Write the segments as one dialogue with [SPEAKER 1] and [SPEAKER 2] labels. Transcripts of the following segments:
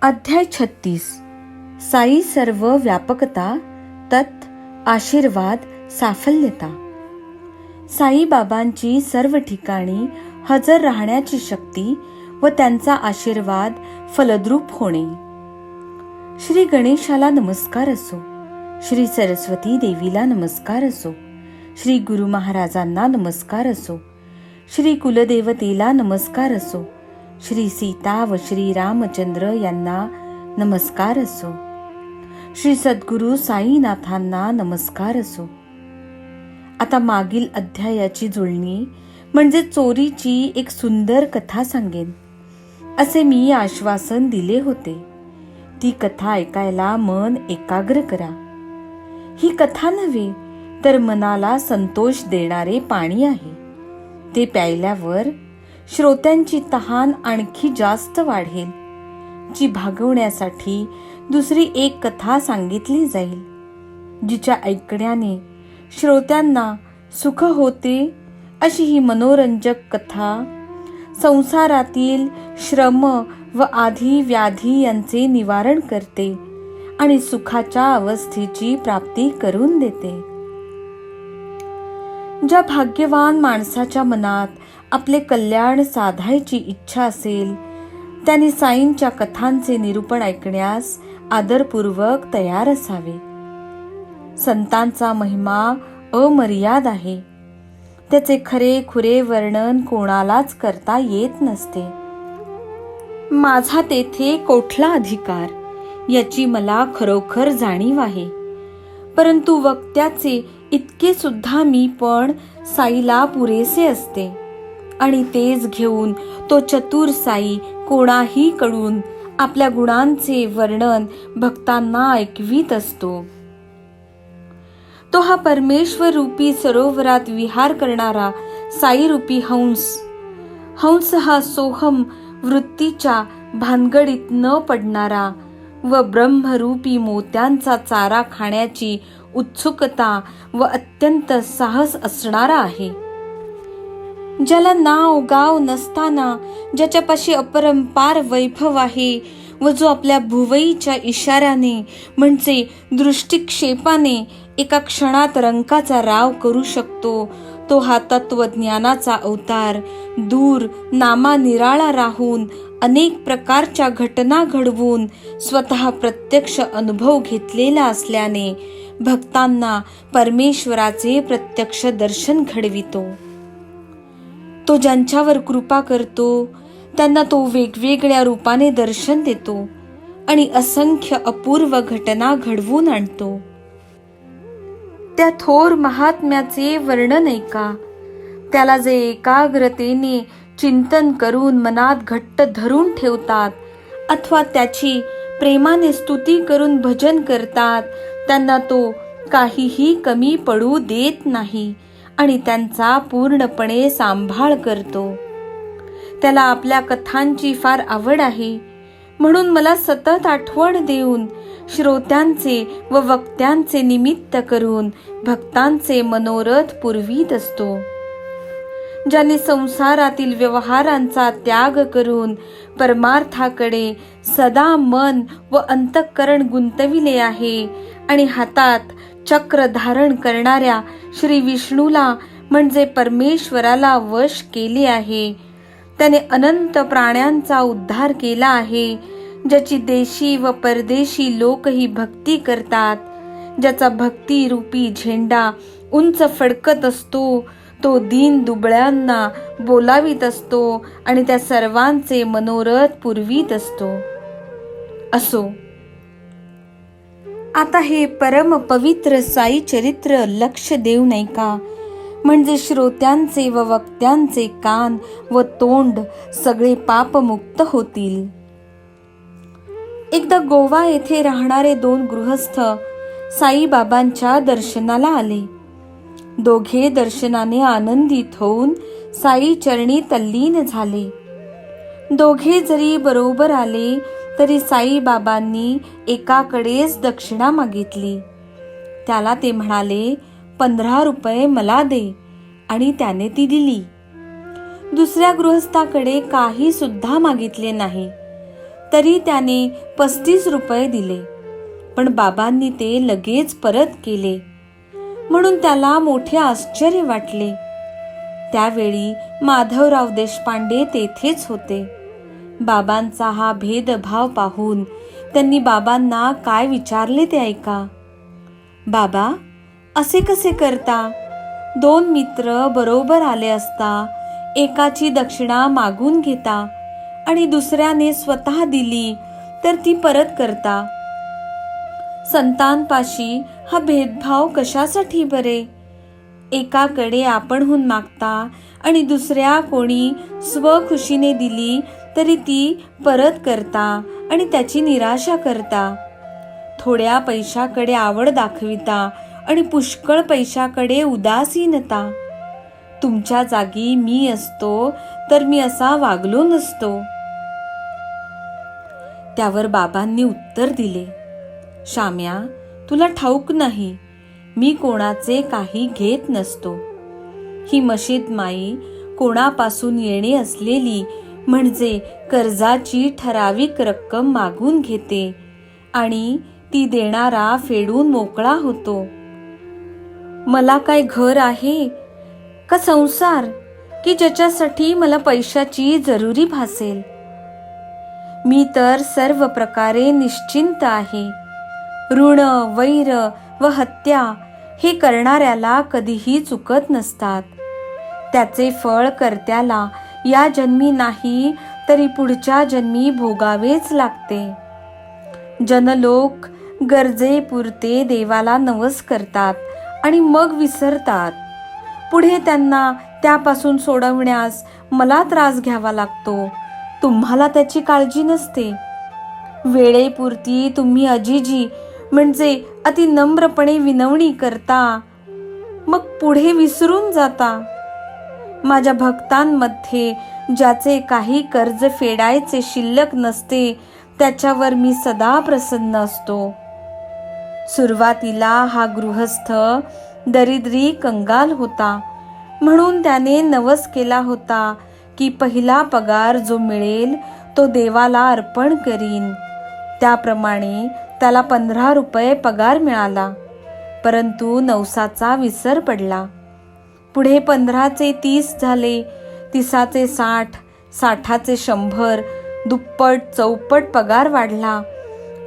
[SPEAKER 1] अध्याय 36. साई सर्व व्यापकता तत् आशीर्वाद साफल्यता. साईबाबांची सर्व ठिकाणी हजर राहण्याची शक्ती व त्यांचा आशीर्वाद फलद्रूप होणे. श्री गणेशाला नमस्कार असो, श्री सरस्वती देवीला नमस्कार असो, श्री गुरु महाराजांना नमस्कार असो, श्री कुलदेवतेला नमस्कार असो, श्री सीता व श्री रामचंद्र यांना नमस्कार असो, श्री सद्गुरु साईनाथांना नमस्कार असो. आता मागील अध्यायाची जुळणी म्हणजे चोरीची एक सुंदर कथा सांगेन असे मी आश्वासन दिले होते. ती कथा ऐकायला मन एकाग्र करा. ही कथा नव्हे तर मनाला संतोष देणारे पाणी आहे. ते प्यायल्यावर श्रोत्यांची तहान आणखी जास्त वाढेल, जी भागवण्यासाठी दुसरी एक कथा सांगितली जाईल, जिच्या ऐकण्याने श्रोत्यांना सुख होते. अशी ही मनोरंजक कथा संसारातील श्रम व आधी व्याधी यांचे निवारण करते आणि सुखाच्या अवस्थेची प्राप्ती करून देते. ज्या भाग्यवान माणसाच्या मनात आपले कल्याण साधायची इच्छा असेल, त्यांनी साईंच्या कथांचे निरूपण ऐकण्यास आदरपूर्वक तयार असावे. संतांचा महिमा अमर्याद आहे. त्याचे खरे खुरे वर्णन कोणालाच करता येत नसते. माझा तेथे कोठला अधिकार याची मला खरोखर जाणीव आहे, परंतु वक्त्याचे इतके सुद्धा मी पण साईला पुरेसे असते आणि तेच घेऊन तो चतुर साई कोणाही कडून आपल्या गुणांचे वर्णन भक्तांना ऐकवीत असतो. तो हा परमेश्वर रूपी सरोवरात विहार करणारा साई रूपी हंस. हंस हा सोहम वृत्तीच्या भानगडीत न पडणारा व ब्रह्मरूपी मोत्यांचा चारा खाण्याची उत्सुकता व अत्यंत साहस असणारा आहे. ज्याला नाव गाव नसताना ज्याच्यापाशी अपरंपार वैभव आहे व जो आपल्या भुवईच्या इशाऱ्याने म्हणजे दृष्टिक्षेपाने एका क्षणात रंकाचा राव करू शकतो, तो हा तत्वज्ञानाचा अवतार दूर नामानिराळा राहून अनेक प्रकारच्या घटना घडवून स्वतः प्रत्यक्ष अनुभव घेतलेला असल्याने भक्तांना परमेश्वराचे प्रत्यक्ष दर्शन घडवितो. तो ज्यांच्यावर कृपा करतो त्यांना तो वेगवेगळ्या रूपाने दर्शन देतो आणि असंख्य अपूर्व घटना घडवून आणतो. त्या थोर महात्म्याचे वर्णन ऐका. त्याला जे एकाग्रतेने चिंतन करून मनात घट्ट धरून ठेवतात अथवा त्याची प्रेमाने स्तुती करून भजन करतात, त्यांना तो काहीही कमी पडू देत नाही आणि त्यांचा पूर्णपणे सांभाळ करतो. त्याला आपल्या कथांची फार आवड आहे, म्हणून मला सतत आठवण देऊन श्रोत्यांचे व वक्त्यांचे निमित्त करून भक्तांचे मनोरथ पुरवीत असतो. ज्याने संसारातील व्यवहारांचा त्याग करून परमार्थाकडे सदा मन व अंतःकरण गुंतविले आहे आणि हातात चक्र धारण करणाऱ्या श्री विष्णूला म्हणजे परमेश्वराला वश केले आहे, त्याने अनंत प्राण्यांचा उद्धार केला आहे. ज्याची देशी व परदेशी लोकही भक्ती करतात, ज्याचा भक्ती रूपी झेंडा उंच फडकत असतो, तो दीन दुबळ्यांना बोलावित असतो आणि त्या सर्वांचे मनोरथ पुरवीत असतो. असो, आता हे परम पवित्र साई चरित्र लक्ष देऊन ऐका, म्हणजे श्रोत्यांचे व वक्त्यांचे कान व तोंड सगळे पापमुक्त होतील. एकदा गोवा येथे राहणारे 2 गृहस्थ साईबाबांच्या दर्शनाला आले. दोघे दर्शनाने आनंदित होऊन साई चरणी तल्लीन झाले. दोघे जरी बरोबर आले तरी साईबाबांनी एकाकडेच दक्षिणा मागितली. त्याला ते म्हणाले, 15 रुपये मला दे, आणि त्याने ती दिली. दुसऱ्या गृहस्थाकडे काही सुद्धा मागितले नाही. तरी त्याने 35 रुपये दिले, पण बाबांनी ते लगेच परत केले, म्हणून त्याला मोठे आश्चर्य वाटले. त्यावेळी माधवराव देशपांडे तेथेच होते. बाबांचा हा भेदभाव पाहून त्यांनी बाबांना काय विचारले ते ऐका. बाबा, असे कसे करता? 2 मित्र बरोबर आले असता एकाची दक्षिणा मागून घेता आणि दुसऱ्याने स्वतः दिली तर ती परत करता. संतांपाशी हा भेदभाव कशासाठी बरे? एकाकडे आपणहून मागता आणि दुसऱ्या कोणी स्वखुशीने दिली तरी ती परत करता आणि त्याची निराशा करता. थोड्या पैशाकडे आवड दाखविता आणि पुष्कळ पैशाकडे उदासीनता. तुमच्या जागी मी असतो तर मी असा वागलो नसतो. त्यावर बाबांनी उत्तर दिले, शाम्या, तुला ठाऊक नाही, मी कोणाचे काही घेत नसतो. ही मशीद माई कोणापासून येणे असलेली म्हणजे कर्जाची ठराविक रक्कम मागून घेते आणि ती देणारा फेडून मोकळा होतो. मला काय घर आहे का संसार की ज्याच्यासाठी मला पैशाची जरुरी भासेल? मी तर सर्व प्रकारे निश्चिंत आहे. ऋण, वैर व हत्या हे करणाऱ्याला कधीही चुकत नसतात. त्याचे फळ कर्त्याला या जन्मी नाही तरी पुढच्या जन्मी भोगावेच लागते. जनलोक गरजेपुरते देवाला नवस करतात आणि मग विसरतात. पुढे त्यांना त्यापासून सोडवण्यास मला त्रास घ्यावा लागतो. तुम्हाला त्याची काळजी नसते. वेळेपुरती तुम्ही अजिजी म्हणजे अति नम्रपणे विनवणी करता, मग पुढे विसरून जाता. माझ्या भक्तांमध्ये ज्याचे काही कर्ज फेडायचे शिल्लक नसते त्याच्यावर मी सदा प्रसन्न असतो. सुरुवातीला हा गृहस्थ दरिद्री कंगाल होता, म्हणून त्याने नवस केला होता की पहिला पगार जो मिळेल तो देवाला अर्पण करीन. त्याप्रमाणे त्याला 15 रुपये पगार मिळाला, परंतु नवसाचा विसर पडला. पुढे 15चे 30 झाले, 30चे 60, 60चे 100, दुप्पट चौपट पगार वाढला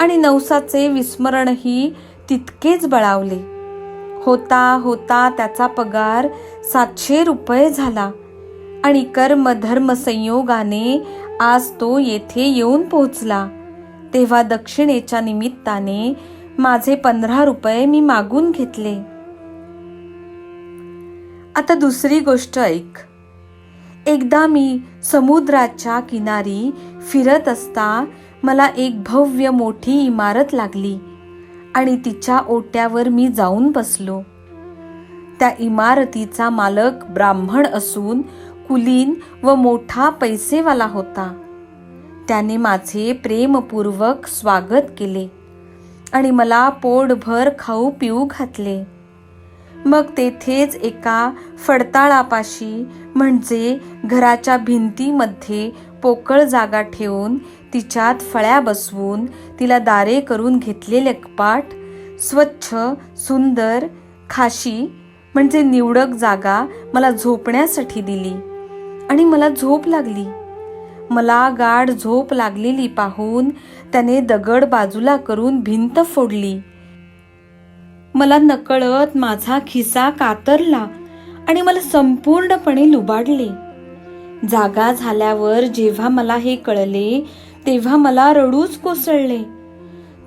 [SPEAKER 1] आणि नवसाचे विस्मरणही तितकेच बळावले. होता होता त्याचा पगार 700 रुपये झाला आणि कर्म धर्म संयोगाने आज तो येथे येऊन पोहोचला. तेव्हा दक्षिणेच्या निमित्ताने माझे 15 रुपये मी मागून घेतले. आता दुसरी गोष्ट ऐक. एकदा मी समुद्राच्या किनारी फिरत असता मला एक भव्य मोठी इमारत लागली आणि तिच्या ओट्यावर मी जाऊन बसलो. त्या इमारतीचा मालक ब्राह्मण असून कुलीन व मोठा पैसेवाला होता. त्याने माझे प्रेमपूर्वक स्वागत केले आणि मला पोटभर खाऊ पिऊ घातले. मग तेथेच एका फडताळापाशी म्हणजे घराच्या भिंतीमध्ये पोकळ जागा ठेवून तिच्यात फळ्या बसवून तिला दारे करून घेतलेले कपाट, स्वच्छ सुंदर खाशी म्हणजे निवडक जागा मला झोपण्यासाठी दिली आणि मला झोप लागली. मला गाढ झोप लागलेली पाहून त्याने दगड बाजूला करून भिंत फोडली. मला नकळत माझा खिसा कातरला आणि मला संपूर्णपणे लुबाडले. जागा झाल्यावर जेव्हा मला हे कळले तेव्हा मला रडूच कोसळले.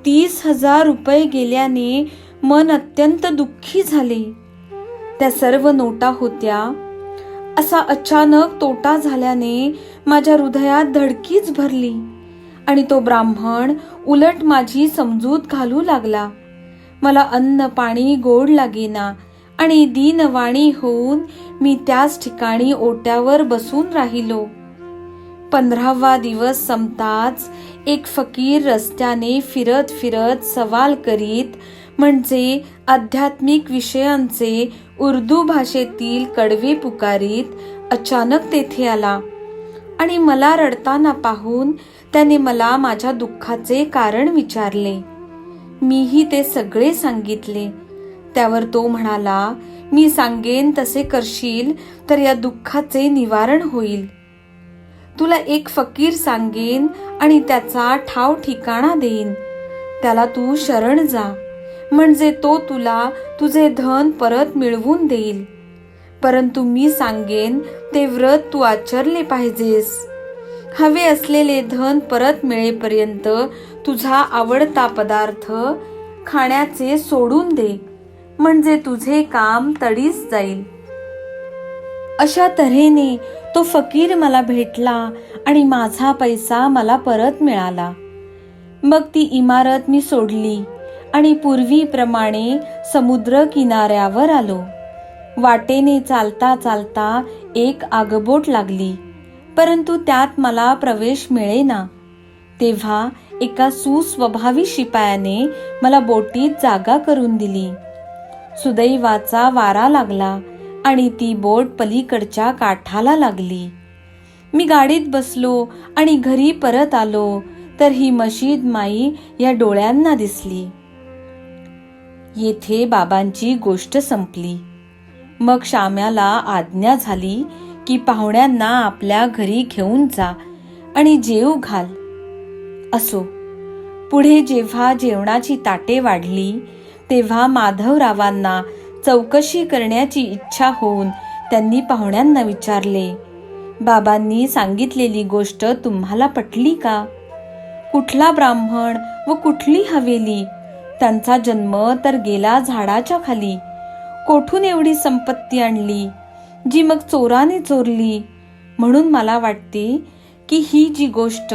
[SPEAKER 1] 30,000 रुपये गेल्याने मन अत्यंत दुःखी झाले. त्या सर्व नोटा होत्या. असा अचानक तोटा झाल्याने माझ्या हृदयात धडकीच भरली आणि तो ब्राह्मण उलट माझी समजूत घालू लागला. मला अन्न पाणी गोड लागेना आणि दीनवाणी होऊन मी त्याच ठिकाणी ओट्यावर बसून राहिलो. 15वा दिवस संपताच एक फकीर रस्त्याने फिरत फिरत सवाल करीत म्हणजे आध्यात्मिक विषयांचे उर्दू भाषेतील कडवे पुकारीत अचानक तेथे आला आणि मला रडताना पाहून त्याने मला माझ्या दुःखाचे कारण विचारले. मीही ते सगळे सांगितले. त्यावर तो म्हणाला, मी सांगेन तसे करशील तर या दुःखाचे निवारण होईल. तुला एक फकीर सांगेन आणि त्याचा ठाव ठिकाणा देईन. त्याला तू शरण जा, म्हणजे तो तुला तुझे धन परत मिळवून देईल. परंतु मी सांगेन ते व्रत तू आचरले पाहिजेस. हवे असलेले धन परत मिळेपर्यंत तुझा आवडता पदार्थ खाण्याचे सोडून दे, म्हणजे तुझे काम तडीस जाईल. अशा तऱ्हेने तो फकीर मला भेटला आणि माझा पैसा मला परत मिळाला. मग ती इमारत मी सोडली आणि पूर्वीप्रमाणे समुद्र किनाऱ्यावर आलो. वाटेने चालता चालता एक आगबोट लागली, परंतु त्यात मला प्रवेश मिळेना. तेव्हा एका सुस्वभावी शिपायाने मला बोटीत जागा करून दिली. सुदैवाचा वारा लागला आणि ती बोट पलीकडच्या काठाला लागली. मी गाडीत बसलो आणि घरी परत आलो तर ही मशीद माई या डोळ्यांना दिसली. येथे बाबांची गोष्ट संपली. मग श्याम्याला आज्ञा झाली की पाहुण्यांना आपल्या घरी घेऊन जा आणि जेवू घाल. असो, पुढे जेव्हा जेवणाची ताटे वाढली तेव्हा माधवरावांना चौकशी करण्याची इच्छा होऊन त्यांनी पाहुण्यांना विचारले, बाबांनी सांगितलेली गोष्ट तुम्हाला पटली का? कुठला ब्राह्मण व कुठली हवेली? त्यांचा जन्म तर गेला झाडाच्या खाली. कोठून एवढी संपत्ती आणली जी मग चोराने चोरली? म्हणून मला वाटते की ही जी गोष्ट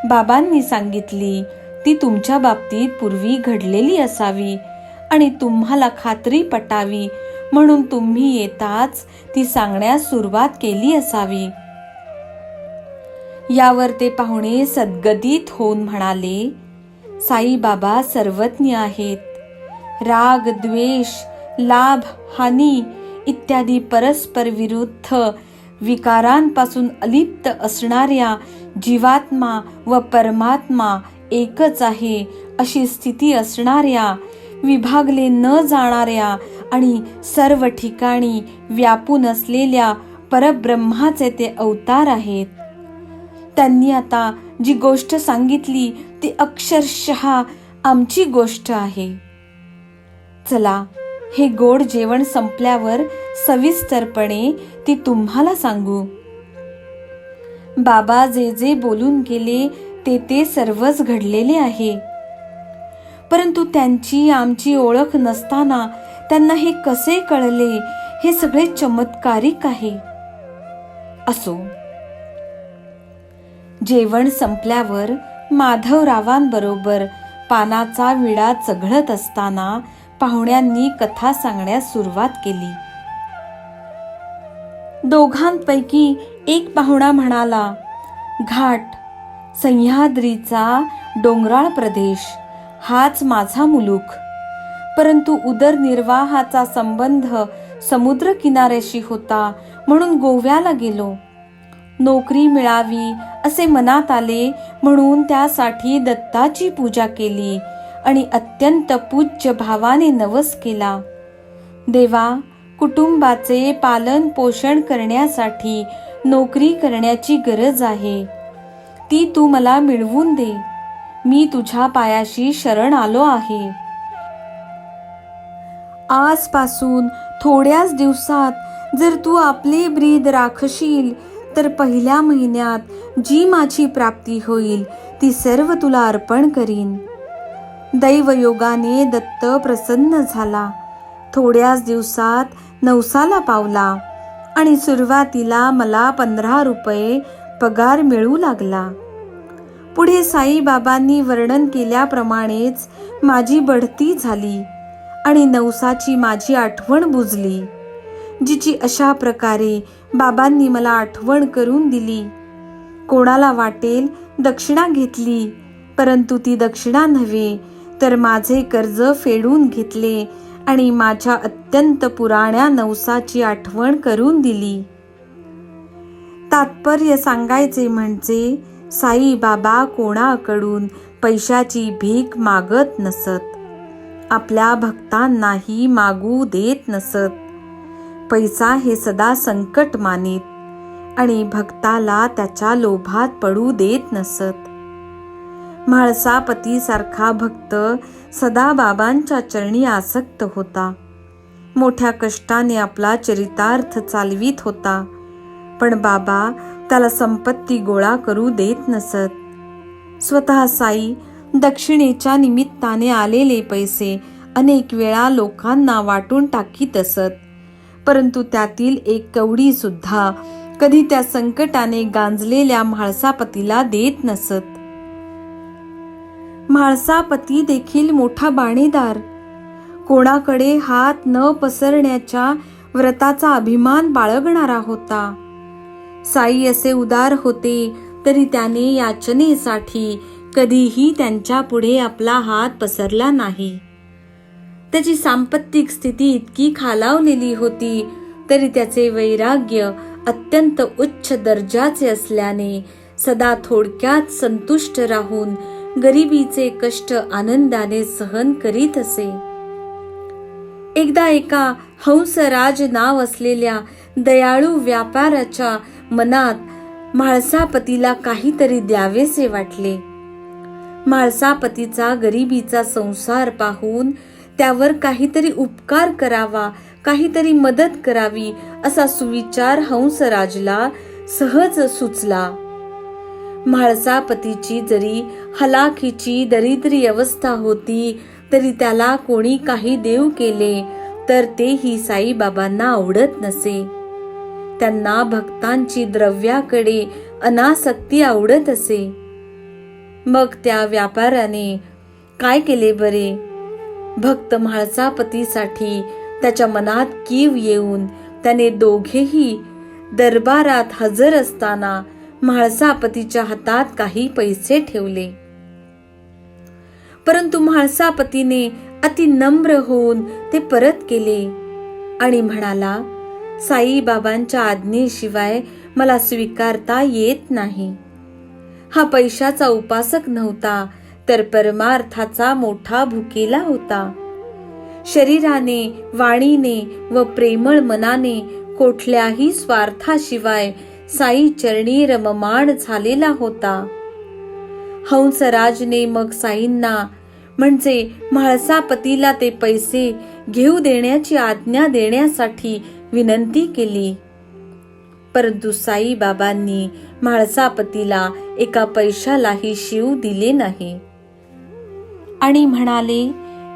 [SPEAKER 1] बाबांनी सांगितली ती तुमच्या बाबतीत पूर्वी घडलेली असावी आणि तुम्हाला खात्री पटावी म्हणून तुम्ही येताच ती सांगण्यास सुरुवात केली असावी. यावर ते पाहुणे सद्गदित होऊन म्हणाले, साईबाबा सर्वज्ञ आहेत. राग, द्वेष, लाभ, हानी इत्यादी परस्पर विरुद्ध विकारांपासून अलिप्त असणाऱ्या जीवात्मा व परमात्मा एकच आहे अशी स्थिती असणाऱ्या, विभागले न जाणाऱ्या आणि सर्व ठिकाणी व्यापून असलेल्या परब्रह्माचे ते अवतार आहेत. त्यांनी आता जी गोष्ट सांगितली ती अक्षरशः आमची गोष्ट आहे. चला, हे गोड जेवण संपल्यावर सविस्तरपणे ती तुम्हाला सांगू. बाबा जे जे बोलून गेले ते सर्वच घडलेले आहे. परंतु त्यांची आमची ओळख नसताना त्यांना हे कसे कळले हे सगळे चमत्कारिक आहे. असो, जेवण संपल्यावर माधवरावांबरोबर पानाचा विडा चघळत असताना पाहुण्यांनी कथा सांगण्यास सुरुवात केली. दोघांपैकी एक पाहुणा म्हणाला, घाट, सह्याद्रीचा डोंगराळ प्रदेश हाच माझा मुलूक. परंतु उदरनिर्वाहाचा संबंध समुद्र किनाऱ्याशी होता म्हणून गोव्याला गेलो. नोकरी मिळावी असे मनात आले म्हणून त्यासाठी दत्ताची पूजा केली आणि अत्यंत पूज्य भावाने नवस केला. देवा, कुटुंबाचे पालन पोषण करण्यासाठी नोकरी करण्याची गरज आहे. ती तू मला मिळवून दे. मी तुझ्या पायाशी शरण आलो आहे. आजपासून थोड्याच दिवसात जर तू आपले ब्रीद राखशील तर पहिल्या महिन्यात जी माझी प्राप्ती होईल ती सर्व तुला अर्पण करीन. दैवयोगाने दत्त प्रसन्न झाला. थोड्याच दिवसात नवसाला पावला आणि सुरुवातीला मला 15 रुपये पगार मिळू लागला. पुढे साईबाबांनी वर्णन केल्याप्रमाणेच माझी बढती झाली आणि नवसाची माझी आठवण बुजली, जिची अशा प्रकारे बाबांनी मला आठवण करून दिली. कोणाला वाटेल दक्षिणा घेतली, परंतु ती दक्षिणा नव्हे तर माझे कर्ज फेडून घेतले आणि माझ्या अत्यंत पुराण्या नवसाची आठवण करून दिली. तात्पर्य सांगायचे म्हणजे साईबाबा कोणाकडून पैशाची भीक मागत नसत, आपल्या भक्तांनाही मागू देत नसत. पैसा हे सदा संकट मानीत आणि भक्ताला त्याच्या लोभात पडू देत नसत. म्हाळसापतीसारखा भक्त सदा बाबांच्या चरणी आसक्त होता. मोठ्या कष्टाने आपला चरितार्थ चालवीत होता, पण बाबा त्याला संपत्ती गोळा करू देत नसत. स्वतः साई दक्षिणेच्या निमित्ताने आलेले पैसे अनेक वेळा लोकांना वाटून टाकीत असत, परंतु त्यातील एक कवडी सुद्धा कधी त्या संकटाने गांजलेल्या म्हाळसापतीला देत नसत. म्हाळसापती देखील मोठा बाणेदार, कोणाकडे हात न पसरण्याच्या व्रताचा अभिमान बाळगणारा होता. साई असे उदार होते, तरी त्याने याचनेसाठी कधीही त्यांच्या पुढे आपला हात पसरला नाही. त्याची सांपत्तिक स्थिती इतकी खालावलेली होती, तरी त्याचे वैराग्य अत्यंत उच्च दर्जाचे असल्याने सदा थोडक्यात संतुष्ट राहून गरिबीचे कष्ट आनंदाने सहन करीत असे. एकदा एका हंसराज नाव असलेल्या दयाळू व्यापाऱ्याच्या मनात म्हाळसापतीला काहीतरी द्यावेसे वाटले. म्हाळसापतीचा गरिबीचा संसार पाहून त्यावर काहीतरी उपकार करावा, काहीतरी मदत करावी असा सुविचार हंसराजला सहज सुचला. म्हाळसापतीची जरी हलाखीची दरिद्री अवस्था होती, तरी त्याला कोणी काही देव केले तर तेही साईबाबांना आवडत नसे. त्यांना भक्तांची द्रव्याकडे अनासक्ती आवडत असे. मग त्या व्यापाऱ्याने काय केले बरे? भक्त म्हाळसापतीसाठी त्याच्या मनात कीव येऊन त्याने दोघेही दरबारात हजर असताना म्हाळसापतीच्या हातात काही पैसे ठेवले. परंतु म्हाळसापतीने अति नम्र होऊन ते परत केले आणि म्हणाला, साईबाबांच्या आज्ञेशिवाय मला स्वीकारता येत नाही. हा पैशाचा उपासक नव्हता, तर परमार्थाचा मोठा भुकेला होता. शरीराने, वाणीने व प्रेमळ मनाने कुठल्याही स्वार्थाशिवाय साई चरणी रममाण झालेला होता. हंसराजने मग साईंना म्हणजे म्हाळसापतीला ते पैसे घेऊ देण्याची आज्ञा देण्यासाठी विनंती केली. परंतु साईबाबांनी म्हाळसापतीला एका पैशालाही शिव दिले नाही आणि म्हणाले,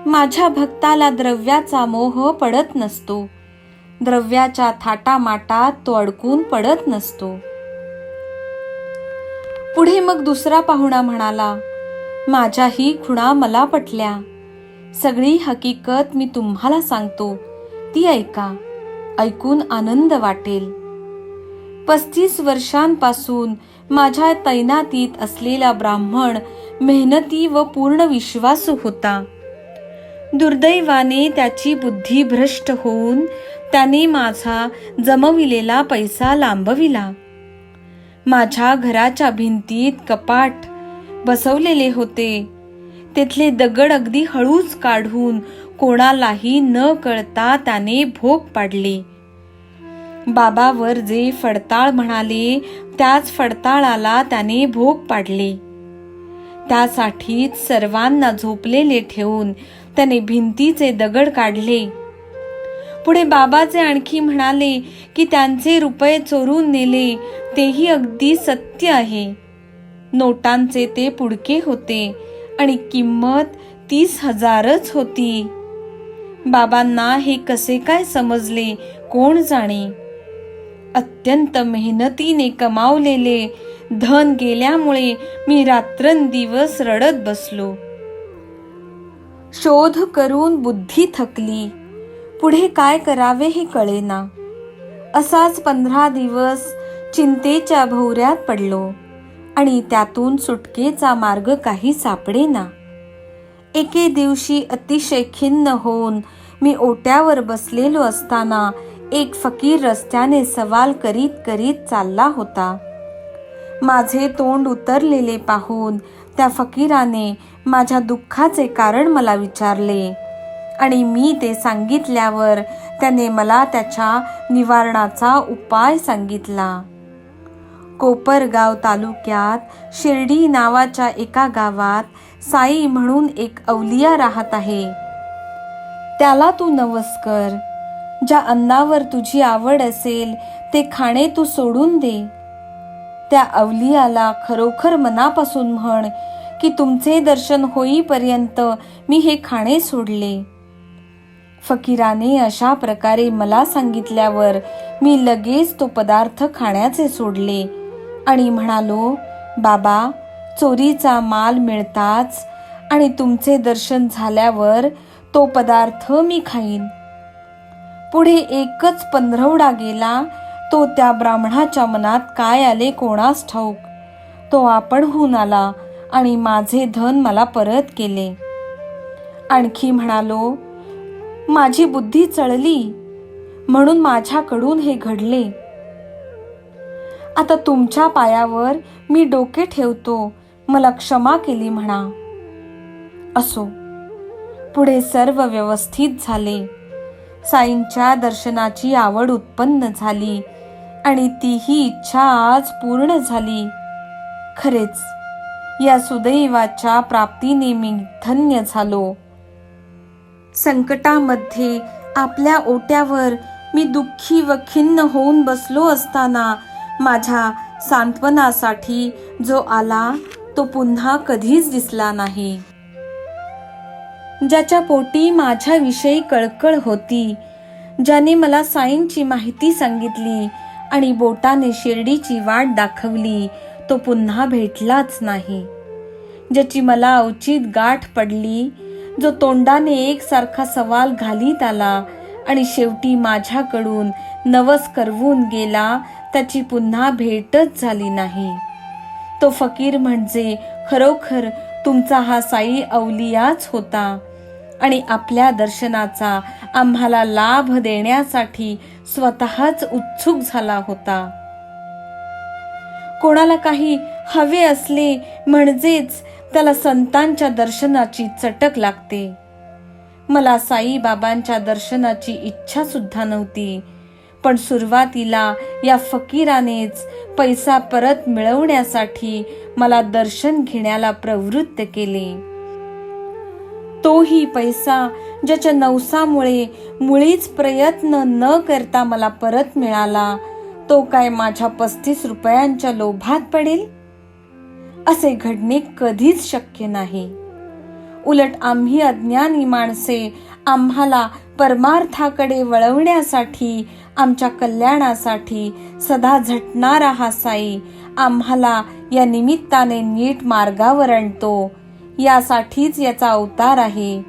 [SPEAKER 1] माझ्या भक्ताला द्रव्याचा मोह पडत नसतो, द्रव्याच्या थाटामाटात तो अडकून पडत नसतो. पुढे मग दुसरा पाहुणा म्हणाला, माझ्याही खुणा मला पटल्या, सगळी हकीकत मी तुम्हाला सांगतो, ती ऐका, ऐकून आनंद वाटेल. 35 वर्षांपासून माझ्या तैनातीत असलेला ब्राह्मण मेहनती व पूर्ण विश्वासू होता. दुर्दैवाने त्याची बुद्धी भ्रष्ट होऊन त्याने माझा जमविलेला पैसा लांबविला. माझ्या घराच्या भिंतीत कपाट बसवलेले होते, तेथले दगड अगदी हळूच काढून कोणालाही न कळता त्याने भोग पाडले. बाबावर जे फडताळ म्हणाले त्याच फडताळाला त्याने भोग पाडले. त्यासाठीच सर्वांना झोपलेले ठेवून त्याने भिंतीचे दगड काढले. पुढे बाबाचे आणखी म्हणाले की त्यांचे रुपये चोरून नेले, तेही अगदी सत्य आहे. नोटांचे ते पुडके होते आणि किंमत 30,000च होती. बाबांना हे कसे काय समजले कोण जाणे. अत्यंत मेहनतीने कमावलेले धन गेल्यामुळे मी रात्रंदिवस रडत बसलो. शोध करून बुद्धी थकली, पुढे काय करावे हे कळेना. असाच 15 दिवस चिंतेच्या भोवऱ्यात पडलो आणि त्यातून सुटकेचा मार्ग काही सापडेना. एके दिवशी अतिशय खिन्न होऊन मी ओट्यावर बसलेलो असताना एक फकीर रस्त्याने सवाल करीत करीत चालला होता. माझे तोंड उतरलेले पाहून त्या फकीराने माझ्या दुःखाचे कारण मला विचारले आणि मी ते सांगितल्यावर त्याने मला त्याच्या निवारणाचा उपाय सांगितला. कोपरगाव तालुक्यात शिर्डी नावाच्या एका गावात साई म्हणून एक अवलिया राहत आहे. त्याला तू नवस कर. ज्या अन्नावर तुझी आवड असेल ते खाणे तू सोडून दे. त्या अवलियाला खरोखर मनापासून म्हण की तुमचे दर्शन होईपर्यंत मी हे खाणे सोडले. फकीराने अशा प्रकारे मला सांगितल्यावर मी लगेच तो पदार्थ खाण्याचे सोडले आणि म्हणालो, बाबा, चोरीचा माल मिळताच आणि तुमचे दर्शन झाल्यावर तो पदार्थ मी खाईन. पुढे एकच पंधरवडा गेला. तो त्या ब्राह्मणाच्या मनात काय आले कोणास ठाऊक. तो आपणहून आला आणि माझे धन मला परत केले. आणखी म्हणालो, माझी बुद्धी चळली म्हणून माझ्याकडून हे घडले. आता तुमच्या पायावर मी डोके ठेवतो. मला क्षमा केली म्हणा. असो. पुढे सर्व व्यवस्थित झाले. साईंच्या दर्शनाची आवड उत्पन्न झाली आणि तीही इच्छा आज पूर्ण झाली. खरेच या सुदैवाच्या प्राप्तीने मी धन्य झालो. संकटामध्ये आपल्या ओट्यावर मी दुःखी व खिन्न होऊन बसलो असताना माझ्या सांत्वनासाठी जो आला तो पुन्हा कधीच दिसला नाही. ज्याच्या पोटी माझ्याविषयी कळकळ होती, ज्याने मला साईंची माहिती सांगितली आणि बोटाने शिर्डीची वाट दाखवली, तो पुन्हा भेटलाच नाही. ज्याची मला अवचित गाठ पडली, जो तोंडाने एकसारखा सवाल घालीत आला आणि शेवटी माझ्याकडून नवस करवून गेला, त्याची पुन्हा भेटच झाली नाही. तो फकीर म्हणजे खरोखर तुमचा हा साई अवलियाच होता आणि आपल्या दर्शनाचा आम्हाला लाभ देण्यासाठी स्वतःच उत्सुक झाला होता. कोणाला काही हवे असले म्हणजेच त्याला संतांच्या दर्शनाची चटक लागते. मला साईबाबांच्या दर्शनाची इच्छा सुद्धा नव्हती, पण सुरुवातीला या फकीरानेच पैसा परत मिळवण्यासाठी मला दर्शन घेण्याला प्रवृत्त केले. तोही पैसा ज्याच्या नवसामुळे मुळीच प्रयत्न न करता मला परत मिळाला, तो काय माझ्या 35 रुपयांच्या लोभात पडेल? असे घडणे कधीच शक्य नाही. उलट आम्ही अज्ञानी माणसे आम्हाला परमार्थाकडे वळवण्यासाठी, आमच्या कल्याणासाठी सदा झटणारा हा साई आम्हाला या निमित्ताने नीट मार्गावर आणतो, यासाठीच याचा अवतार आहे.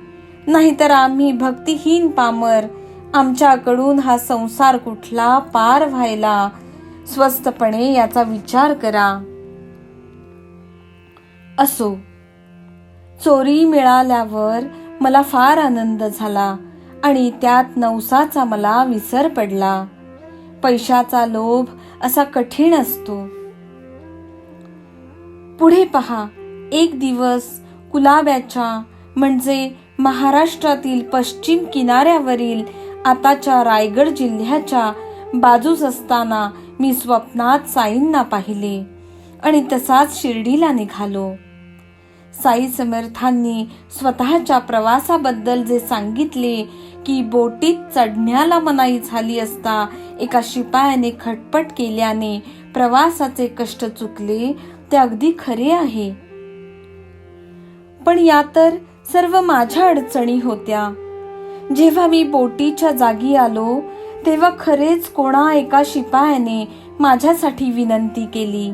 [SPEAKER 1] नाहीतर आम्ही भक्तिहीन पामर, आमच्याकडून हा संसार कुठला पार व्हायला? स्वस्तपणे याचा विचार करा. असो. चोरी मिळाल्यावर मला फार आनंद झाला आणि त्यात नवसाचा मला विसर पडला. पैशाचा लोभ असा कठीण असतो. पुढे पहा. एक दिवस कुलाब्याच्या म्हणजे महाराष्ट्रातील पश्चिम किनाऱ्यावरील आताच्या रायगड जिल्ह्याच्या बाजूस असताना मी स्वप्नात साईंना पाहिले आणि तसाच शिर्डीला निघालो. साई समर्थांनी स्वतःच्या प्रवासाबद्दल जे सांगितले की बोटीत चढण्याला मनाई झाली असता एका शिपायाने खटपट केल्याने प्रवासाचे कष्ट चुकले, ते अगदी खरे आहे. पण या तर सर्व माझ्या अडचणी होत्या. जेव्हा मी बोटीच्या जागी आलो तेव्हा खरेच कोणा एका शिपायाने माझ्यासाठी विनंती केली.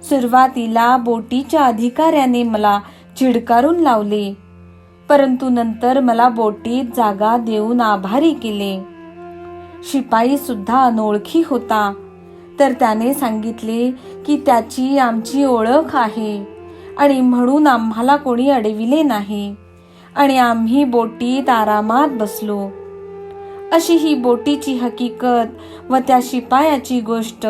[SPEAKER 1] सुरुवातीला बोटीच्या अधिकाऱ्याने मला झिडकारून लावले, परंतु नंतर मला बोटीत जागा देऊन आभारी केले. शिपाई सुद्धा अनोळखी होता, तर त्याने सांगितले की त्याची आमची ओळख आहे आणि म्हणून आम्हाला कोणी अडविले नाही आणि आम्ही बोटीत आरामात बसलो. अशी ही बोटीची हकीकत व त्या शिपायाची गोष्ट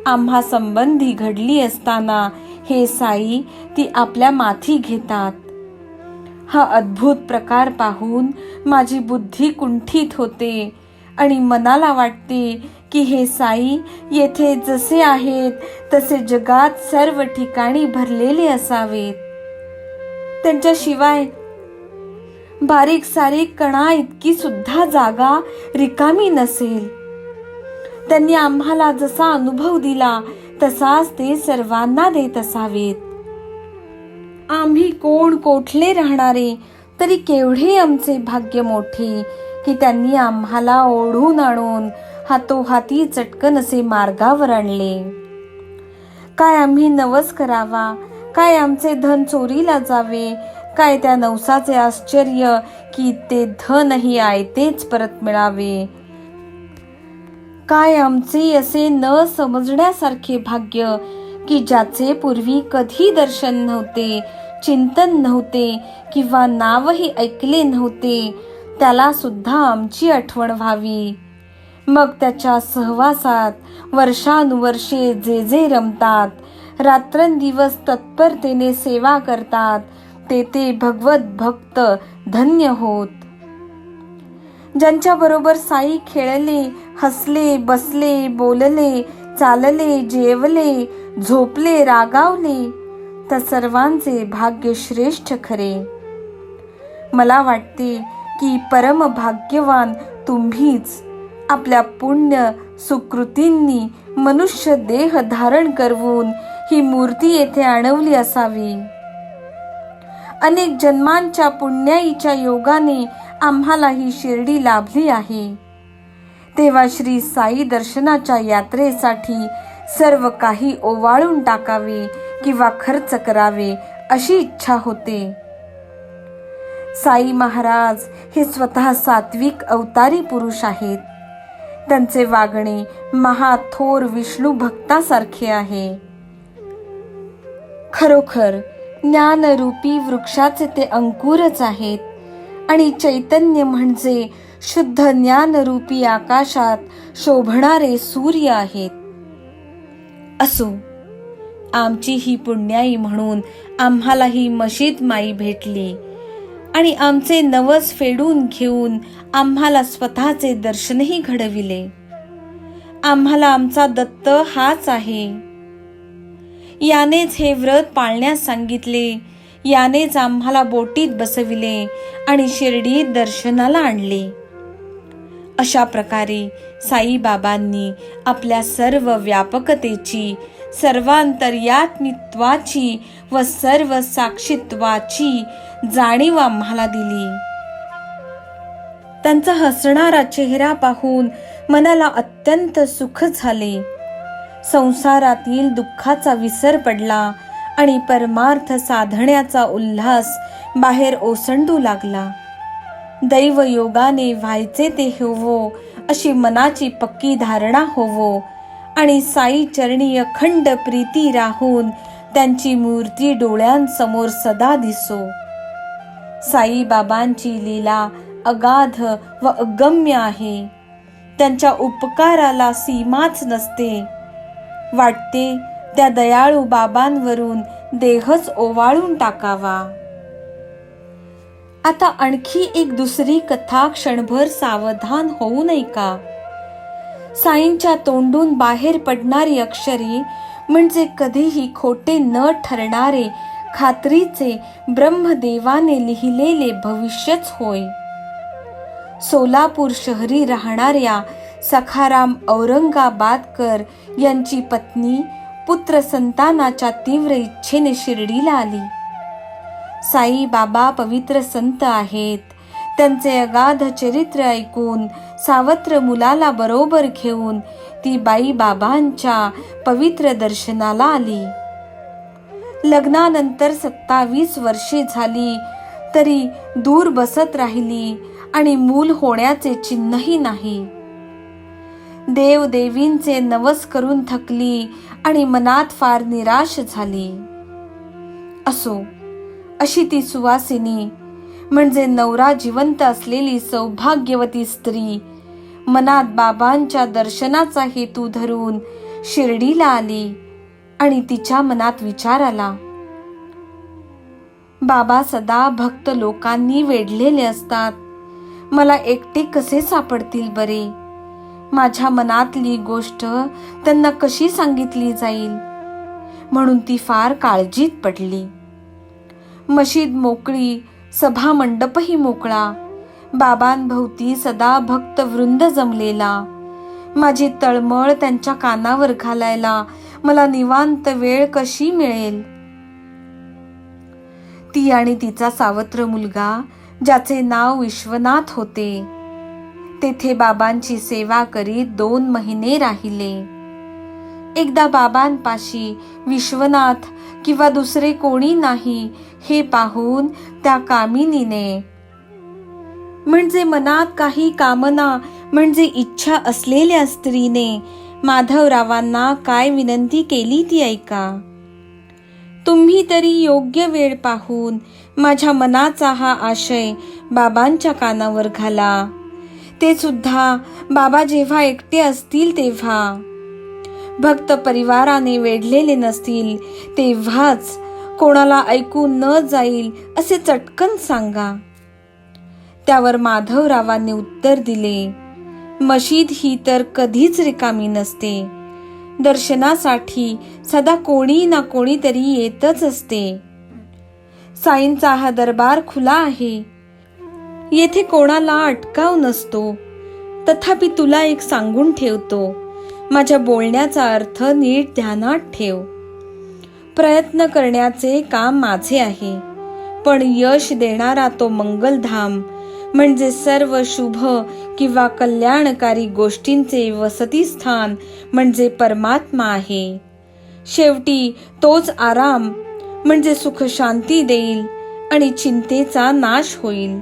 [SPEAKER 1] आम्हा संबंधी घडली असताना हे साई ती आपल्या माथी घेतात. हा अद्भुत प्रकार पाहून माझी बुद्धी कुंठित होते आणि मनाला वाटते की हे साई येथे जसे आहेत तसे जगात सर्व ठिकाणी भरलेले असावेत. त्यांच्याशिवाय बारीक सारीक कणा इतकी सुद्धा जागा रिकामी नसेल. त्यांनी आम्हाला जसा अनुभव दिला तसाच ते सर्वांना देत असावेत. आम्ही कोण कोठले राहणारे तरी केवढे आमचे भाग्य मोठे की त्यांनी आम्हाला ओढून आणून हातोहाती चटकन असे मार्गावर आणले. काय आम्ही नवस करावा, काय आमचे धन चोरीला जावे, काय त्या नवसाचे आश्चर्य की ते धनही आयतेच परत मिळावे. काय आमचे असे न समजण्यासारखे भाग्य की ज्याचे पूर्वी कधी दर्शन नव्हते, चिंतन नव्हते किंवा नावही ऐकले नव्हते, त्याला सुद्धा आमची आठवण व्हावी. मग त्याच्या सहवासात वर्षानुवर्षे जे जे रमतात, रात्रंदिवस तत्परतेने सेवा करतात, ते भगवत भक्त धन्य होत. ज्यांच्या बरोबर साई खेळले, हसले, बसले, बोलले, चालले, जेवले, झोपले, रागावले, त्या सर्वांचे भाग्य श्रेष्ठ खरे. मला वाटते की परम भाग्यवान तुम्हीच आपल्या पुण्य सुकृतींनी मनुष्य देह धारण करवून ही मूर्ती येथे आणवली असावी. अनेक जन्मांच्या पुण्याईच्या योगाने आम्हाला ही शिर्डी लाभली आहे. तेव्हा श्री साई दर्शनाच्या यात्रेसाठी सर्व काही ओवाळून टाकावे किंवा खर्च करावे अशी इच्छा होते. साई महाराज हे स्वतः सात्विक अवतारी पुरुष आहेत. त्यांचे वागणे महाथोर विष्णू भक्तासारखे आहे. खरोखर ज्ञानरूपी वृक्षाचे ते अंकुरच आहेत आणि चैतन्य म्हणजे शुद्ध ज्ञानरूपी आकाशात शोभणारे सूर्य आहेत. असो, आमची ही पुण्याई म्हणून आम्हाला ही मशीद माई भेटली आणि आमचे नवस फेडून घेऊन आम्हाला स्वतःचे दर्शनही घडविले. आम्हाला आमचा दत्त हाच आहे. यानेच हे व्रत पाळण्यास सांगितले, यानेच आम्हाला बोटीत बसविले आणि शिर्डीत दर्शनाला आणले. अशा प्रकारे साईबाबांनी आपल्या सर्व व्यापकतेची, सर्वांतर्यात्मित्वाची व सर्व साक्षीत्वाची जाणीव आम्हाला दिली. त्यांचा हसणारा चेहरा पाहून मनाला अत्यंत सुख झाले. संसारातील दुःखाचा विसर पडला आणि परमार्थ साधण्याचा उल्हास बाहेर ओसंडू लागला. दैव योगाने व्हायचे ते होवो अशी मनाची पक्की धारणा होवो आणि साई चरणी अखंड प्रीती राहून त्यांची मूर्ती डोळ्यांसमोर सदा दिसो. साई बाबांची लीला अगाध व अगम्य आहे. त्यांच्या उपकाराला सीमाच नसते. वाटते त्या दयाळू बाबांवरून देहच ओवाळून टाकावा. आता आणखी एक दुसरी कथा क्षणभर सावधान होऊ नये का? साईंच्या तोंडून बाहेर पडणारी अक्षरे म्हणजे कधीही खोटे न ठरणारे खात्रीचे ब्रह्मदेवाने लिहिलेले भविष्यच होय. सोलापूर शहरी राहणाऱ्या सखाराम औरंगाबादकर यांची पत्नी पुत्र संतानाच्या तीव्र इच्छेने शिर्डीला आली. साई बाबा पवित्र संत आहेत. त्यांचे अगाध चरित्र ऐकून सावत्र मुलाला बरोबर घेऊन ती बाई बाबांच्या पवित्र दर्शनाला आली. लग्नानंतर 27 वर्षे झाली तरी दूर बसत राहिली आणि मूल होण्याचे चिन्हही नाही. देव देवींचे नवस करून थकली आणि मनात फार निराश झाली. असो, अशी ती सुवासिनी म्हणजे नवरा जिवंत असलेली सौभाग्यवती स्त्री मनात बाबांच्या दर्शनाचा हेतू धरून शिर्डीला आली आणि तिच्या मनात विचार आला, बाबा सदा भक्त लोकांनी वेढलेले असतात, मला एकटे कसे सापडतील बरे? माझ्या मनातली गोष्ट त्यांना कशी सांगितली जाईल? म्हणून ती फार काळजीत पडली. मशीद मोकळी, सभा मंडपही मोकळा, बाबांभोवती सदा भक्त वृंद जमलेला. माझी तळमळ त्यांच्या कानावर घालायला मला निवांत वेळ कशी मिळेल? ती आणि तिचा सावत्र मुलगा, ज्याचे नाव विश्वनाथ होते, तेथे बाबांची सेवा करीत 2 महिने राहिले. एकदा बाबांपाशी विश्वनाथ किंवा दुसरे कोणी नाही हे पाहून त्या कामिनीने, म्हणजे मनात काही कामना म्हणजे इच्छा असलेल्या स्त्रीने माधवरावांना काय विनंती केली ती ऐका. तुम्ही तरी योग्य वेळ पाहून माझ्या मनाचा हा आशय बाबांच्या कानावर घाला, ते सुद्धा बाबा जेव्हा एकटे असतील तेव्हा, भक्त परिवाराने वेढलेले नसतील तेव्हाच, कोणाला ऐकू न जाईल असे चटकन सांगा. त्यावर माधवरावांनी उत्तर दिले, मशीद ही तर कधीच रिकामी नसते, दर्शनासाठी सदा कोणी ना कोणीतरी येतच असते. साईंचा हा दरबार खुला आहे, येथे कोणाला अटकाव नसतो. तथापि तुला एक सांगून ठेवतो, माझ्या बोलण्याचा अर्थ नीट ध्यानात ठेव. प्रयत्न करण्याचे काम माझे आहे, पण यश देणारा तो मंगलधाम म्हणजे सर्व शुभ किंवा कल्याणकारी गोष्टींचे वसतिस्थान म्हणजे परमात्मा आहे. शेवटी तोच आराम म्हणजे सुख शांती देईल आणि चिंतेचा नाश होईल.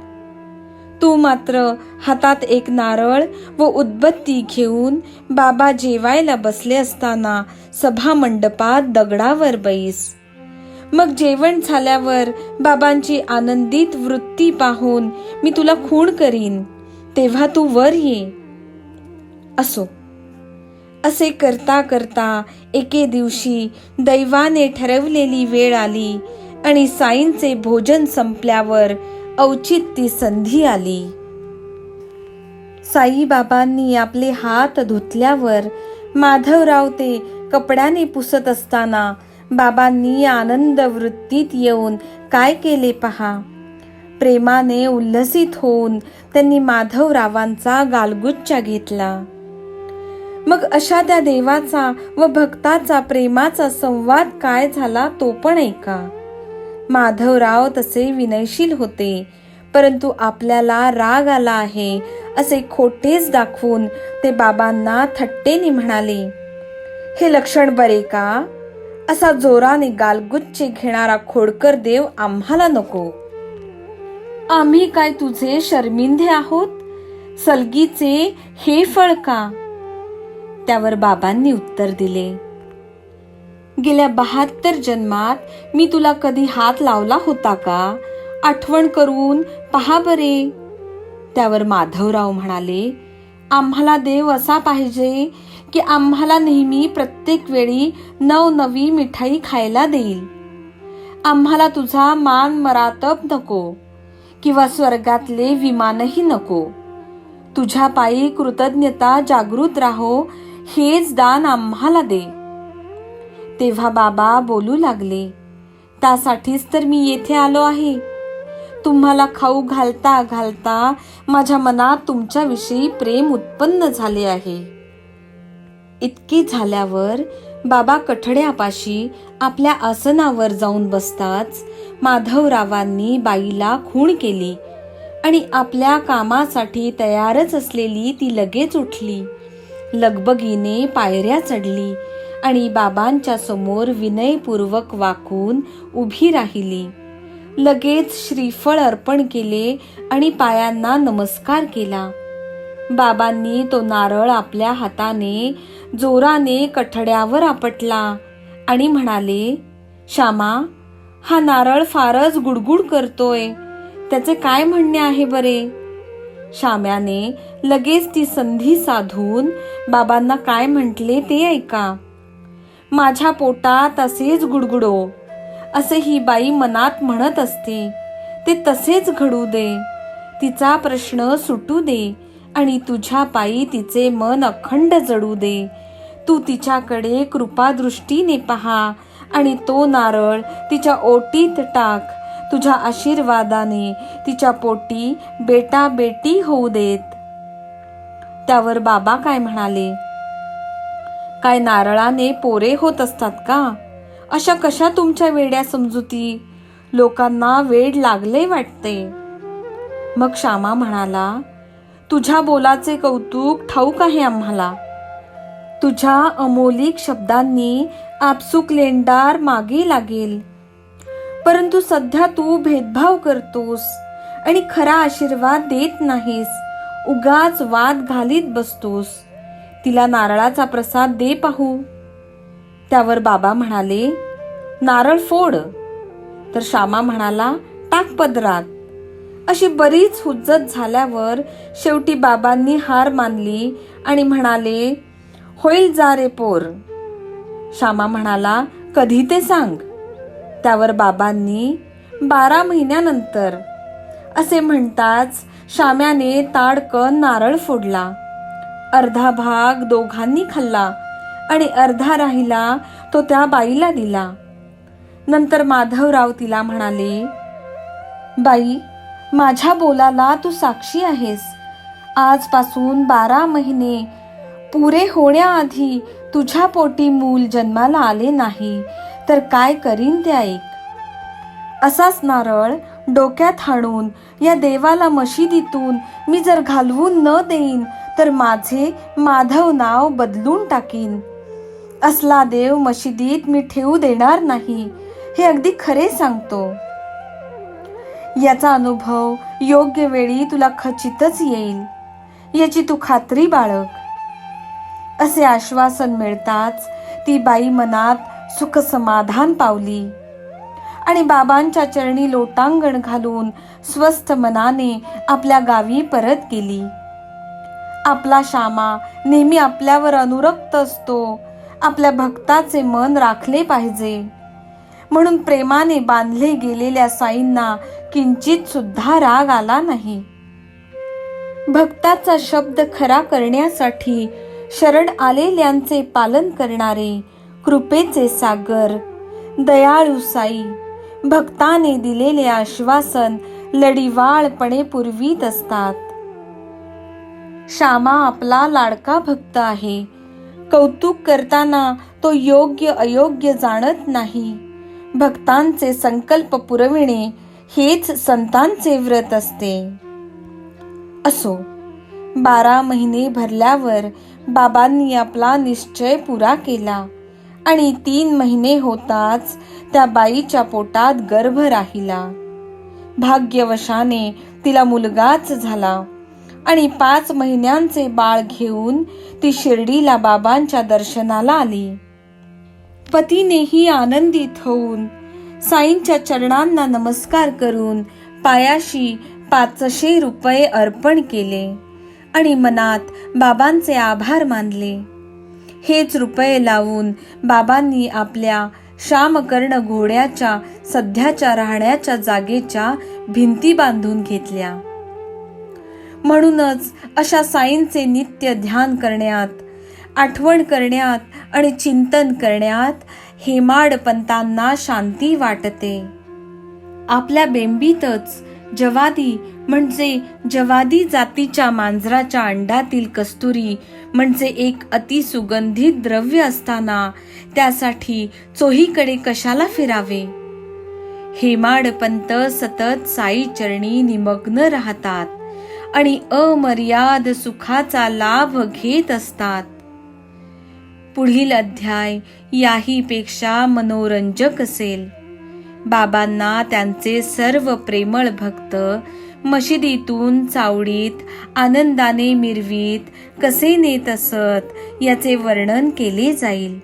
[SPEAKER 1] तू मात्र हातात एक नारळ व उदबत्ती घेऊन बाबा जेवायला बसले असताना सभा मंडपात दगडावर बैस. मग जेवण झाल्यावर बाबांची आनंदित वृत्ती पाहून मी तुला खूण करीन, तेव्हा तू वर ये. असो. असे करता करता एके दिवशी दैवाने ठरवलेली वेळ आली आणि साईंचे भोजन संपल्यावर औचित्य संधी आली. साईबाबांनी आपले हात धुतल्यावर माधवराव ते कपड्याने पुसत असताना बाबांनी आनंद वृत्तीत येऊन काय केले पहा. प्रेमाने उल्हसित होऊन त्यांनी माधवरावांचा गालगुच्चा घेतला. मग अशा त्या देवाचा व भक्ताचा प्रेमाचा संवाद काय झाला तो पण ऐका. माधवराव तसे विनयशील होते, परंतु आपल्याला राग आला आहे असे खोटेच दाखवून ते बाबांना थट्टेने म्हणाले, हे लक्षण बरे का? असा जोराने गालगुच्चे घेणारा खोडकर देव आम्हाला नको. आम्ही काय तुझे शर्मिंदे आहोत? सलगीचे हे फळ का? त्यावर बाबांनी उत्तर दिले, गेल्या 72 जन्मात मी तुला कधी हात लावला होता का? आठवण करून पहा बरे. त्यावर माधवराव म्हणाले, आम्हाला देव असा पाहिजे की आम्हाला नेहमी प्रत्येक वेळी नवनवी मिठाई खायला देईल. आम्हाला तुझा मान मरातब नको किंवा स्वर्गातले विमानही नको. तुझ्या पायी कृतज्ञता जागृत राहो हेच दान आम्हाला दे. तेव्हा बाबा बोलू लागले, त्यासाठीच तर मी येथे आलो आहे. तुम्हाला खाऊ घालता घालता माझ्या मनात तुमच्याविषयी प्रेम उत्पन्न झाले आहे. इतके झाल्यावर बाबा कठड्यापाशी आपल्या आसनावर जाऊन बसताच माधवरावांनी बाईला खूण केली आणि आपल्या कामासाठी तयारच असलेली ती लगेच उठली. लगबगीने पायऱ्या चढली आणि बाबांच्या समोर विनयपूर्वक वाकून उभी राहिली. लगेच श्रीफळ अर्पण केले आणि पायांना नमस्कार केला. बाबांनी तो नारळ आपल्या हाताने जोराने कठड्यावर आपटला आणि म्हणाले, श्यामा, हा नारळ फारच गुडगुड करतोय, त्याचे काय म्हणणे आहे बरे? श्याम्याने लगेच ती संधी साधून बाबांना काय म्हटले ते ऐका. माझ्या पोटात असेच गुडगुडो, असे ही बाई मनात म्हणत असते. ते तसेच घडू दे, तिचा प्रश्न सुटू दे आणि तुझ्या पायी तिचे मन अखंड जडू दे. तू तिच्याकडे कृपादृष्टीने पहा आणि तो नारळ तिच्या ओटीत टाक. तुझ्या आशीर्वादाने तिच्या पोटी बेटा बेटी होऊ देत. त्यावर बाबा काय म्हणाले, काय नारळाने पोरे होत असतात का? अशा कशा तुमच्या वेड्या समजुती? लोकांना वेड लागले वाटते. मग श्यामा म्हणाला, तुझ्या बोलाचे कौतुक ठाऊक आहे आम्हाला. तुझ्या अमोलिक शब्दांनी आपसूक लेंडार मागे लागेल. परंतु सध्या तू भेदभाव करतोस आणि खरा आशीर्वाद देत नाहीस. उगाच वाद घालीत बसतोस. तिला नारळाचा प्रसाद दे पाहू. त्यावर बाबा म्हणाले, नारळ फोड. तर श्यामा म्हणाला, टाक पदरात. अशी बरीच हुज्जत झाल्यावर शेवटी बाबांनी हार मानली आणि म्हणाले, होईल जा रे पोर. श्यामा म्हणाला, कधी ते सांग. त्यावर बाबांनी 12 महिन्यानंतर असे म्हणताच श्याम्याने ताडकन नारळ फोडला. अर्धा भाग दोघांनी खाल्ला आणि अर्धा राहिला तो त्या बाईला दिला. नंतर माधवराव तिला म्हणाले, बाई, माझ्या बोलाला तू साक्षी आहेस. आजपासून 12 महिने पुरे होण्याआधी तुझ्या पोटी मूल जन्माला आले नाही तर काय करीन ते ऐक. असाच नारळ डोक्यात हाणून या देवाला मशिदीतून मी जर घालवून न देईन तर माझे माधव नाव बदलून टाकीन. असला देव मशिदीत मी ठेवू देणार नाही, हे अगदी खरे सांगतो. याचा अनुभव योग्य वेळी तुला खचितच येईल, याची तू खात्री बाळग. असे आश्वासन मिळताच ती बाई मनात सुख समाधान पावली आणि बाबांच्या चरणी लोटांगण घालून स्वस्थ मनाने आपल्या गावी परत गेली. आपला श्यामा नेहमी आपल्यावर अनुरक्त असतो. आपल्या भक्ताचे मन राखले पाहिजे म्हणून प्रेमाने बांधले गेलेल्या साईंना किंचित सुद्धा राग आला नाही. भक्ताचा शब्द खरा करण्यासाठी शरण आलेल्यांचे पालन करणारे कृपेचे सागर दयाळू साई भक्ताने दिलेले आश्वासन लढीवाळपणे पुरवीत असतात. श्यामा आपला लाडका भक्त आहे. कौतुक करताना तो योग्य अयोग्य जाणत नाही. भक्तांचे संकल्प पुरविणे हेच संतांचे व्रत असते. असो, 12 महिने भरल्यावर बाबांनी आपला निश्चय पुरा केला आणि 3 महिने होताच त्या बाईच्या पोटात गर्भ राहिला. भाग्यवशाने तिला मुलगाच झाला आणि 5 महिन्यांचे बाळ घेऊन ती शिर्डीला बाबांच्या दर्शनाला आली. पतीनेही आनंदित होऊन साईंच्या चरणांना नमस्कार करून पायाशी 500 रुपये अर्पण केले आणि मनात बाबांचे आभार मानले. हेच रुपये लावून बाबांनी आपल्या श्यामकर्ण घोड्याच्या सध्याच्या राहण्याच्या जागेच्या भिंती बांधून घेतल्या. म्हणूनच अशा साईंचे नित्य ध्यान करण्यात, आठवण करण्यात आणि चिंतन करण्यात हेमाडपंतांना शांती वाटते. आपल्या बेंबीतच जवादी म्हणजे जवादी जातीच्या मांजराच्या अंडातील कस्तुरी म्हणजे एक अतिसुगंधित द्रव्य असताना त्यासाठी चोहीकडे कशाला फिरावे. हेमाडपंत सतत साई चरणी निमग्न राहतात आणि अमर्याद सुखाचा लाभ घेत असतात. पुढील अध्याय याही पेक्षा मनोरंजक असेल. बाबांना त्यांचे सर्व प्रेमळ भक्त मशिदीतून चावडीत आनंदाने मिरवीत कसे नेत असत याचे वर्णन केले जाईल.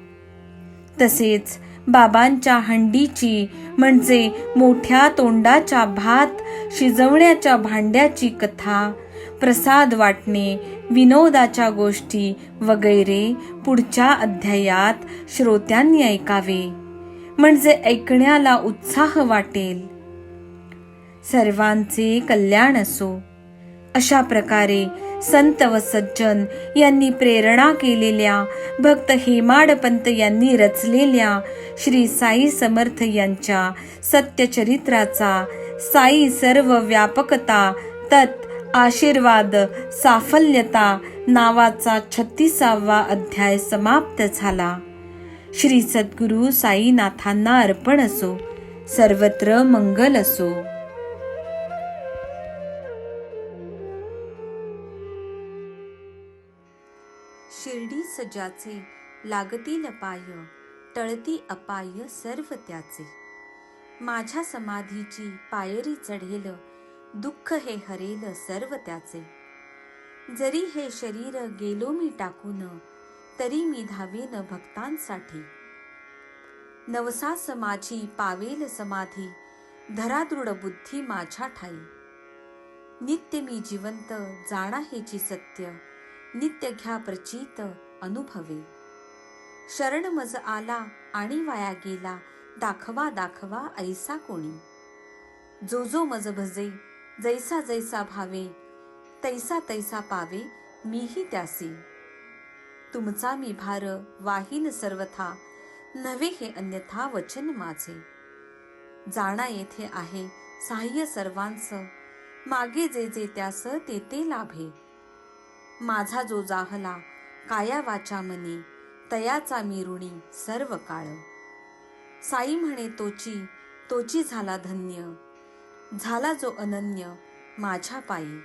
[SPEAKER 1] तसेच बाबांच्या हंडीची म्हणजे मोठ्या तोंडाच्या भात शिजवण्याच्या भांड्याची कथा, प्रसाद वाटणे, विनोदाच्या गोष्टी वगैरे पुढच्या अध्यायात श्रोत्यांनी ऐकावे, म्हणजे ऐकण्याला उत्साह वाटेल. सर्वांचे कल्याण असो. अशा प्रकारे संत व सज्जन यांनी प्रेरणा केलेल्या, भक्त हेमाडपंत यांनी रचलेल्या श्री साई समर्थ यांच्या सत्यचरित्राचा साई सर्व व्यापकता तत् आशीर्वाद साफल्यता नावाचा 36वा अध्याय समाप्त झाला. श्री सद्गुरु साईनाथांना अर्पण असो. सर्वत्र मंगल असो. शिर्डी सजाचे लागतील पाय, टळती अपाय सर्व त्याचे. माझ्या समाधीची पायरी चढेल, दुःख हे हरेल सर्व त्याचे. जरी हे शरीर गेलो मी टाकून, तरी मी धावेन भक्तांसाठी. नवसास माझी पावेल समाधी, धरा दृढ बुद्धी माझ्या ठाई. नित्य मी जिवंत जाणा हेची सत्य, नित्य घ्या प्रचित अनुभवे. शरण मज आला आणि वाया गेला, दाखवा दाखवा ऐसा कोणी. जो जो मज भजे जैसा जैसा भावे, तैसा तैसा पावे मीही त्यासी. तुमचा मी भार वाहीन सर्वथा, नव्हे हे अन्यथा वचन माझे. जाणा येथे आहे सहाय्य सर्वांचं, मागे जे जे त्यास ते ते लाभे. माझा जो जाहला काया वाचा मनी, तयाचा मी ऋणी सर्व काळ. साई म्हणे तोची झाला धन्य, झाला जो अनन्य माझ्या पायी.